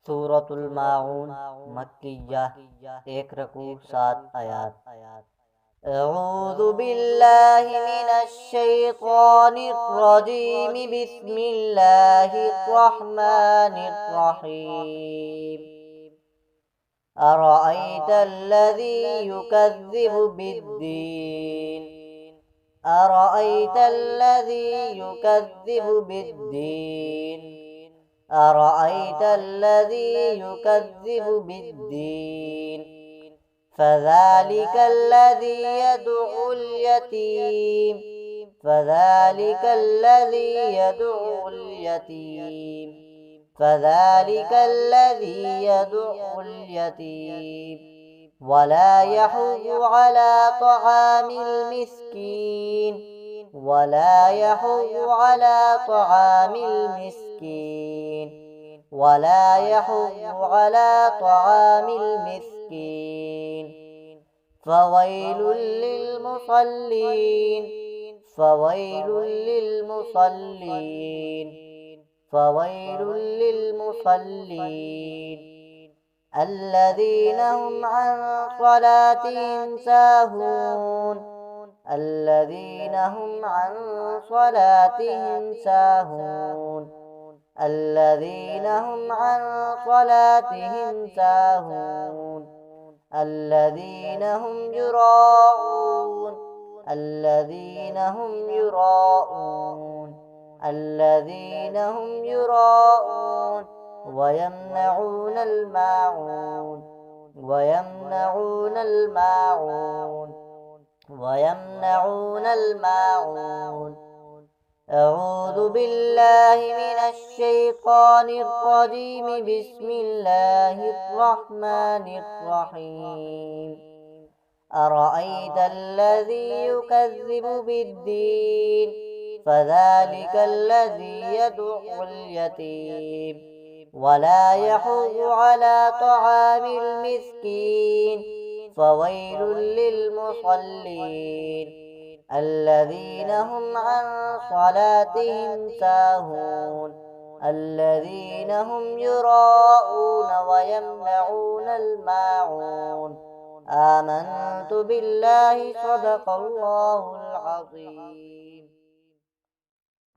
सूरतुल माऊन मक्किय्या, 1 रकू 7 आयात। अऊज़ु बिल्लाहि मिनश शैतानिर रजीम, बिस्मिल्लाहिर रहमानिर रहीम। अरअयतल्लज़ी युकज़्ज़िबु बिद्दीन, अरअयतल्लज़ी युकज़्ज़िबु बिद्दीन, अरअयतल्लज़ी युकज़्ज़िबु बिद्दीन। फ़ज़ालिकल्लज़ी यदउल यतीम, फ़ज़ालिकल्लज़ी यदउल यतीम, फ़ज़ालिकल्लज़ी यदउल यतीम। वला यहुज़्ज़ु अला तआमिल मिस्कीन, वला यहुज़्ज़ु अला तआमिल मिस्कीन, वला यहुज़्ज़ु अला तआमिल मिस्कीन। फ़वैलुल लिलमुसल्लीन, फ़वैलुल लिलमुसल्लीन, फ़वैलुल लिलमुसल्लीन। الذين هم عن صلاتهم ساهون، الذين هم عن صلاتهم ساهون، الذين هم عن صلاتهم ساهون. الذين هم يراءون، الذين هم يراءون، الذين هم يراءون. ويمنعون الماعون، ويمنعون الماعون، ويمنعون الماعون. أعوذ بالله من الشيطان الرجيم، بسم الله الرحمن الرحيم. أرأيت الذي يكذب بالدين، فذلك الذي يدعو اليتيم، ولا يحض على طعام المسكين. فويل للمصلين، الذين هم عن صلاتهم ساهون، الذين هم يراءون ويمنعون الماعون. آمنت بالله، صدق الله العظيم.